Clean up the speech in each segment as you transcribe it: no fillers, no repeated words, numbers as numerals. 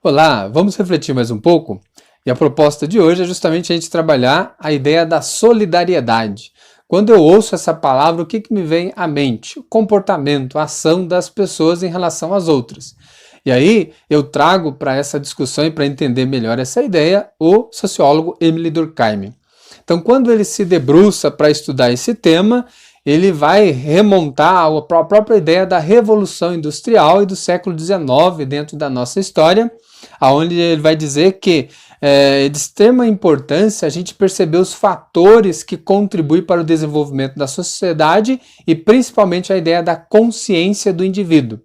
Olá, vamos refletir mais um pouco? E a proposta de hoje é justamente a gente trabalhar a ideia da solidariedade. Quando eu ouço essa palavra, o que me vem à mente? O comportamento, a ação das pessoas em relação às outras. E aí eu trago para essa discussão e para entender melhor essa ideia o sociólogo Émile Durkheim. Então, quando ele se debruça para estudar esse tema, ele vai remontar a própria ideia da Revolução Industrial e do século XIX dentro da nossa história, onde ele vai dizer que é de extrema importância a gente perceber os fatores que contribuem para o desenvolvimento da sociedade e principalmente a ideia da consciência do indivíduo.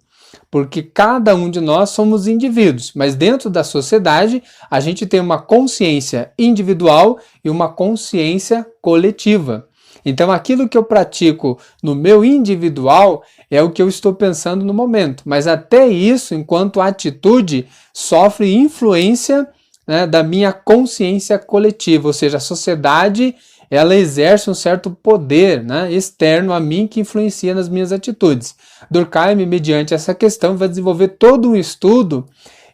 Porque cada um de nós somos indivíduos, mas dentro da sociedade a gente tem uma consciência individual e uma consciência coletiva. Então aquilo que eu pratico no meu individual é o que eu estou pensando no momento, mas até isso, enquanto atitude, sofre influência, né, da minha consciência coletiva, ou seja, a sociedade ela exerce um certo poder, né, externo a mim que influencia nas minhas atitudes. Durkheim, mediante essa questão, vai desenvolver todo um estudo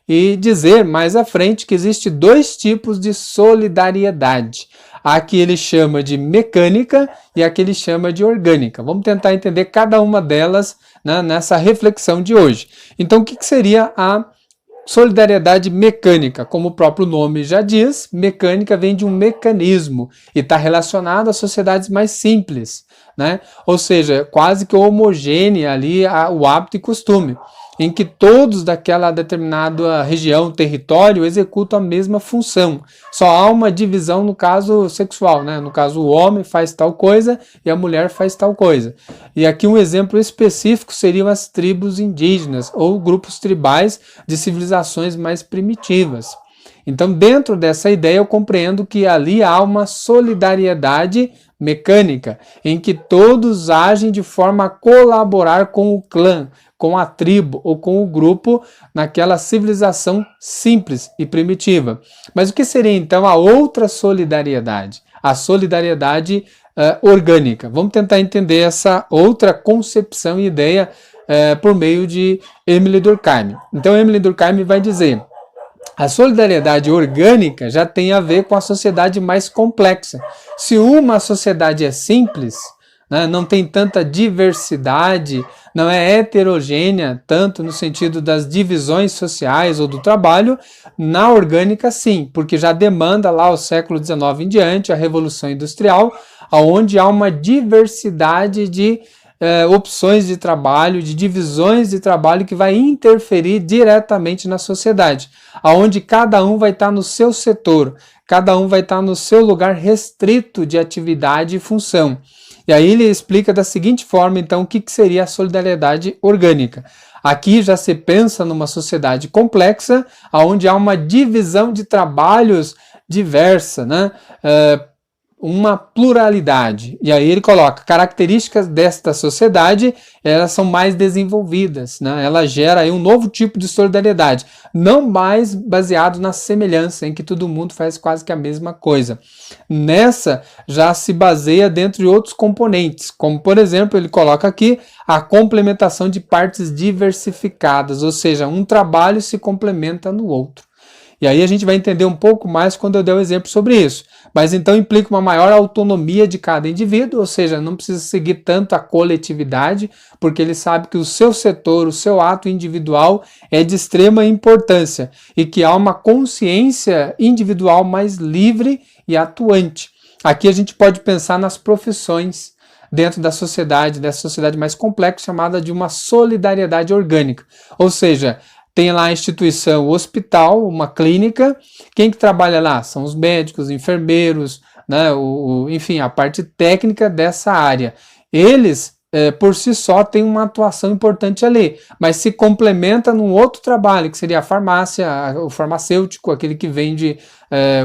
e dizer mais à frente que existe dois tipos de solidariedade. A que ele chama de mecânica e a que ele chama de orgânica. Vamos tentar entender cada uma delas, né, nessa reflexão de hoje. Então, o que seria a solidariedade mecânica? Como o próprio nome já diz, mecânica vem de um mecanismo e está relacionado às sociedades mais simples, né? Ou seja, quase que homogênea ali o hábito e costume, em que todos daquela determinada região, território, executam a mesma função. Só há uma divisão no caso sexual, né? No caso, o homem faz tal coisa e a mulher faz tal coisa. E aqui um exemplo específico seriam as tribos indígenas ou grupos tribais de civilizações mais primitivas. Então, dentro dessa ideia, eu compreendo que ali há uma solidariedade mecânica, em que todos agem de forma a colaborar com o clã, com a tribo ou com o grupo naquela civilização simples e primitiva. Mas o que seria então a outra solidariedade? A solidariedade orgânica. Vamos tentar entender essa outra concepção e ideia por meio de Émile Durkheim. Então, Émile Durkheim vai dizer: a solidariedade orgânica já tem a ver com a sociedade mais complexa. Se uma sociedade é simples, né, não tem tanta diversidade, não é heterogênea, tanto no sentido das divisões sociais ou do trabalho, na orgânica sim, porque já demanda lá o século XIX em diante, a Revolução Industrial, onde há uma diversidade de opções de trabalho, de divisões de trabalho que vai interferir diretamente na sociedade, aonde cada um vai estar no seu setor, cada um vai estar no seu lugar restrito de atividade e função. E aí ele explica da seguinte forma, então, o que seria a solidariedade orgânica. Aqui já se pensa numa sociedade complexa, onde há uma divisão de trabalhos diversa, né? Uma pluralidade. E aí ele coloca características desta sociedade, elas são mais desenvolvidas, né? Ela gera aí um novo tipo de solidariedade, não mais baseado na semelhança, em que todo mundo faz quase que a mesma coisa. Nessa já se baseia dentro de outros componentes, como por exemplo ele coloca aqui a complementação de partes diversificadas, ou seja, um trabalho se complementa no outro. E aí a gente vai entender um pouco mais quando eu der um exemplo sobre isso. Mas então implica uma maior autonomia de cada indivíduo, ou seja, não precisa seguir tanto a coletividade, porque ele sabe que o seu setor, o seu ato individual é de extrema importância e que há uma consciência individual mais livre e atuante. Aqui a gente pode pensar nas profissões dentro da sociedade, dessa sociedade mais complexa, chamada de uma solidariedade orgânica. Ou seja, tem lá a instituição, o hospital, uma clínica. Quem que trabalha lá? São os médicos, enfermeiros, né? Enfim, a parte técnica dessa área. Eles, por si só, têm uma atuação importante ali, mas se complementa num outro trabalho, que seria a farmácia, o farmacêutico, aquele que vende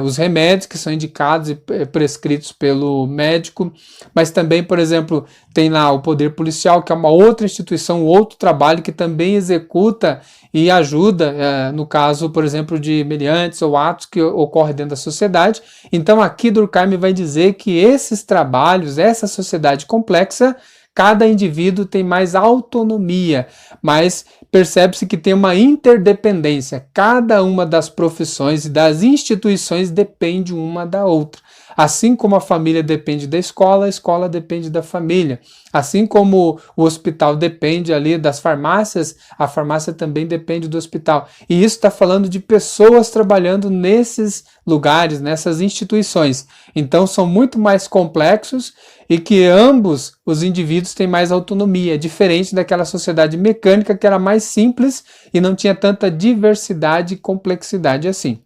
os remédios que são indicados e prescritos pelo médico, mas também, por exemplo, tem lá o poder policial, que é uma outra instituição, outro trabalho que também executa e ajuda, no caso, por exemplo, de meliantes ou atos que ocorrem dentro da sociedade. Então aqui Durkheim vai dizer que esses trabalhos, essa sociedade complexa, cada indivíduo tem mais autonomia, mas percebe-se que tem uma interdependência. Cada uma das profissões e das instituições depende uma da outra. Assim como a família depende da escola, a escola depende da família. Assim como o hospital depende ali das farmácias, a farmácia também depende do hospital. E isso está falando de pessoas trabalhando nesses lugares, nessas instituições. Então são muito mais complexos e que ambos os indivíduos têm mais autonomia, diferente daquela sociedade mecânica que era mais simples e não tinha tanta diversidade e complexidade assim.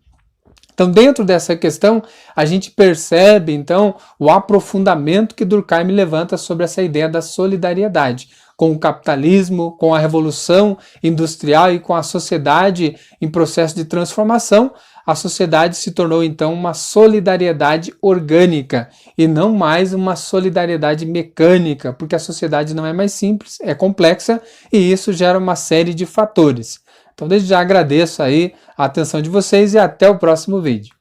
Então, dentro dessa questão, a gente percebe, então, o aprofundamento que Durkheim levanta sobre essa ideia da solidariedade. Com o capitalismo, com a revolução industrial e com a sociedade em processo de transformação, a sociedade se tornou, então, uma solidariedade orgânica e não mais uma solidariedade mecânica, porque a sociedade não é mais simples, é complexa e isso gera uma série de fatores. Então, desde já agradeço aí a atenção de vocês e até o próximo vídeo.